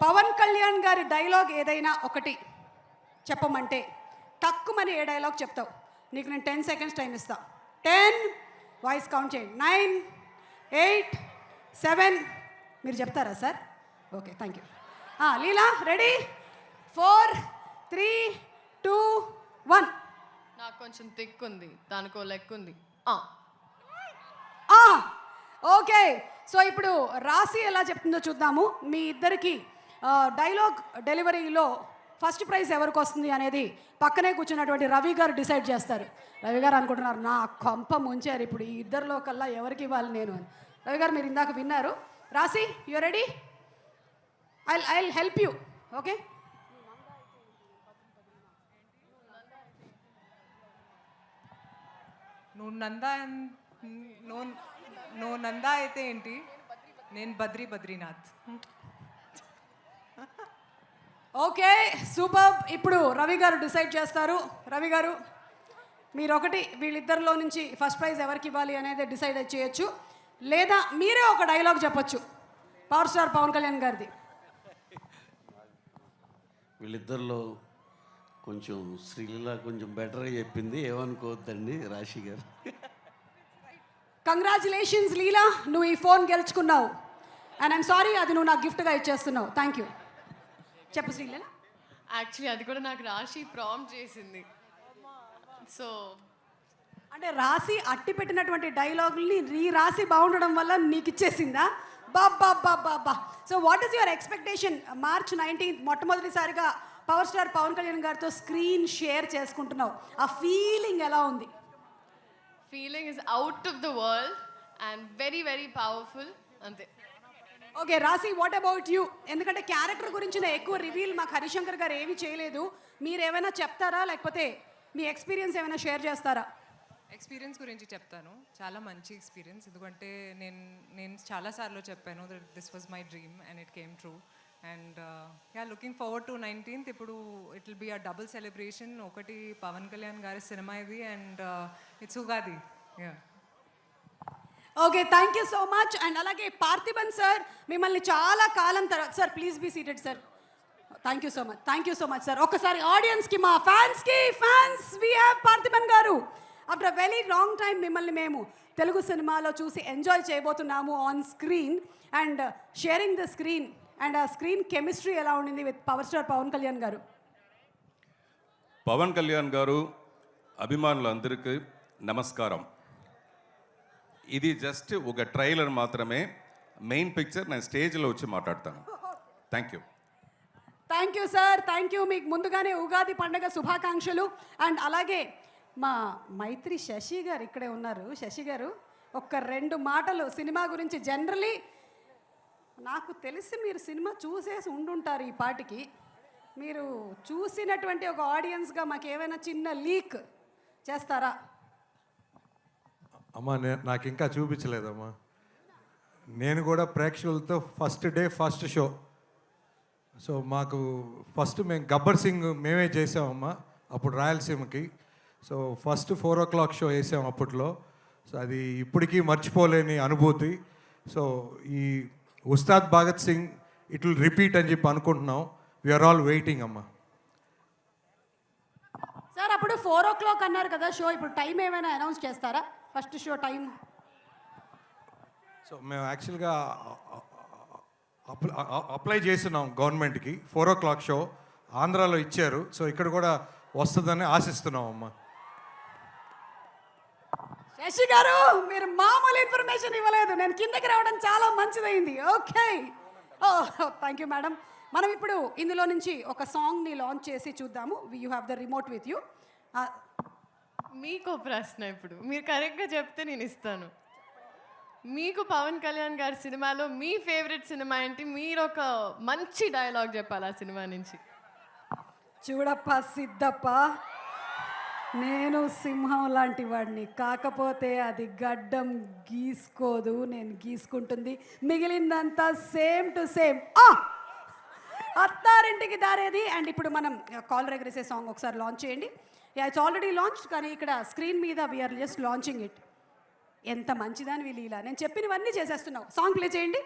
పవన్ కళ్యాణ్ గారి డైలాగ్ ఏదైనా ఒకటి చెప్పమంటే తక్కువని ఏ డైలాగ్ చెప్తావు? నీకు నేను 10 seconds టైం ఇస్తా. 10 వాయిస్ కౌంట్ చేయండి. 9 8 7 మీరు చెప్తారా sir? Okay, thank you. Leela ready? 4 3 2 1. నాకు కొంచెం తిక్కుంది, దానికో లెక్కుంది. ఓకే, సో ఇప్పుడు రాశి ఎలా చెప్తుందో చూద్దాము. మీ ఇద్దరికి డైలాగ్ డెలివరీలో ఫస్ట్ ప్రైజ్ ఎవరికి వస్తుంది అనేది పక్కనే కూర్చున్నటువంటి రవి గారు డిసైడ్ చేస్తారు. రవి గారు అనుకుంటున్నారు నా కొంప ముంచారు ఇప్పుడు ఈ ఇద్దరిలో కల్లా ఎవరికి ఇవ్వాలి నేను అని. రవి గారు మీరు ఇందాక విన్నారు. రాశి you ready? I help you. Okay, నువ్వు నందా అయితే ఏంటి, నేను బద్రీనాథ్. Okay super. ఇప్పుడు రవి గారు డిసైడ్ చేస్తారు. రవి గారు మీరు ఒకటి వీళ్ళిద్దరిలో నుంచి ఫస్ట్ ప్రైజ్ ఎవరికి ఇవ్వాలి అనేది డిసైడ్ చేయొచ్చు, లేదా మీరే ఒక డైలాగ్ చెప్పొచ్చు పవర్ స్టార్ పవన్ కళ్యాణ్ గారిది. వీళ్ళిద్దరిలో కొంచెం శ్రీలీల కొంచెం బెటర్గా చెప్పింది, ఏమనుకోవద్దండి రాశి గారు. కంగ్రాచులేషన్స్ లీలా, నువ్వు ఈ ఫోన్ గెలుచుకున్నావు. అండ్ ఐమ్ సారీ, అది నువ్వు నాకు గిఫ్ట్గా ఇచ్చేస్తున్నావు. Thank you. చెప్పు శ్రీలీల. యాక్చువల్లీ అది కూడా నాకు రాశి ప్రాంప్ట్ చేసింది. సో అంటే రాశి అట్టి పెట్టినటువంటి డైలాగుల్ని రాశి బాగుండడం వల్ల నీకు ఇచ్చేసిందా? బాబా. So what is your expectation? March 19th మొట్టమొదటిసారిగా పవర్ స్టార్ పవన్ కళ్యాణ్ గారితో స్క్రీన్ షేర్ చేసుకుంటున్నావు. ఆ ఫీలింగ్ ఎలా ఉంది? Feeling is out of the world and very very powerful అంతే. ఓకే రాశి, వాట్ అబౌట్ యూ? ఎందుకంటే క్యారెక్టర్ గురించిన ఎక్కువ రివీల్ మాకు హరిశంకర్ గారు ఏమీ చేయలేదు. మీరు ఏమైనా చెప్తారా, లేకపోతే మీ ఎక్స్పీరియన్స్ ఏమైనా షేర్ చేస్తారా? ఎక్స్పీరియన్స్ గురించి చెప్తాను. చాలా మంచి ఎక్స్పీరియన్స్, ఎందుకంటే నేను చాలాసార్లు చెప్పాను this was my dream and it came true. And looking forward to 19th. ఇప్పుడు it will be a double celebration. ఒకటి పవన్ కళ్యాణ్ గారి సినిమా ఇది, and it's Ugadi. Okay, thank you so much. And అలాగే పార్థిబన్ సార్, మిమ్మల్ని చాలా కాలం తర్వాత, sir please be seated sir. Thank you so much sir. ఒక్కసారి ఆడియన్స్కి, మా fans we have Parthiban garu. After a very long time మిమ్మల్ని మేము తెలుగు సినిమాలో చూసి ఎంజాయ్ చేయబోతున్నాము on screen and sharing the screen. And ఆ స్క్రీన్ కెమిస్ట్రీ ఎలా ఉండింది with power star Pawan Kalyan garu? Pawan Kalyan గారు అభిమానులందరికీ నమస్కారం. ఇది జస్ట్ ఒక ట్రైలర్ మాత్రమే. మెయిన్ పిక్చర్ నేను స్టేజ్లో వచ్చి మాట్లాడతాను. Thank you sir, thank you. మీకు ముందుగానే ఉగాది పండుగ శుభాకాంక్షలు. అండ్ అలాగే మా మైత్రి శశి గారు ఇక్కడే ఉన్నారు. శశి గారు ఒక్క 2 మాటలు సినిమా గురించి. జనరలీ నాకు తెలిసి మీరు సినిమా చూసేసి ఉండుంటారు ఈ పాటికి. మీరు చూసినటువంటి ఒక ఆడియన్స్గా మాకు ఏమైనా చిన్న లీక్ చేస్తారా? అమ్మా నాకు ఇంకా చూపించలేదమ్మా. నేను కూడా ప్రేక్షకులతో first day first show. So మాకు ఫస్ట్ మేము గబ్బర్ సింగ్ మేమే చేసామమ్మా అప్పుడు రాయలసీమకి. సో ఫస్ట్ 4 o'clock షో వేసాం అప్పట్లో. సో అది ఇప్పటికీ మర్చిపోలేని అనుభూతి. సో ఈ Ustaad Bhagat Singh it will repeat అని చెప్పి అనుకుంటున్నాం. వీఆర్ ఆల్ వెయిటింగ్ అమ్మా. సార్ అప్పుడు 4 o'clock అన్నారు కదా షో, ఇప్పుడు టైం ఏమైనా అనౌన్స్ చేస్తారా? First show time. సో మేము యాక్చువల్గా అప్లై చేస్తున్నాం గవర్నమెంట్కి. 4 o'clock షో ఆంధ్రాలో ఇచ్చారు. సో ఇక్కడ కూడా వస్తుందని ఆశిస్తున్నాం అమ్మా. శశి గారు మీరు మామూలు ఇన్ఫర్మేషన్ ఇవ్వలేదు. నేను కిందకి రావడం చాలా మంచిదైంది. Okay, thank you madam. మనం ఇప్పుడు ఇందులో నుంచి ఒక సాంగ్ని లాంచ్ చేసి చూద్దాము. You have the remote with you. మీకు ప్రశ్న, ఇప్పుడు మీరు కరెక్ట్గా చెప్తే నేను ఇస్తాను. మీకు పవన్ కళ్యాణ్ గారి సినిమాలో మీ ఫేవరెట్ సినిమా ఏంటి? మీరు ఒక మంచి డైలాగ్ చెప్పాలి ఆ సినిమా నుంచి. చూడప్ప సిద్ధప్ప, నేను సింహం లాంటి వాడిని, కాకపోతే అది గడ్డం గీసుకోదు, నేను గీసుకుంటుంది. మిగిలిందంతా same to same. Attarintiki Daredi. And ఇప్పుడు మనం కాలర్ ఎగరేసే సాంగ్ ఒకసారి లాంచ్ చేయండి. ఇట్స్ ఆల్రెడీ లాంచ్, కానీ ఇక్కడ స్క్రీన్ మీద వీఆర్ జస్ట్ లాంచింగ్ ఇట్. ఎంత మంచిదాని వీళ్ళు ఇలా నేను చెప్పినవన్నీ చేసేస్తున్నావు. సాంగ్ ప్లే చేయండి.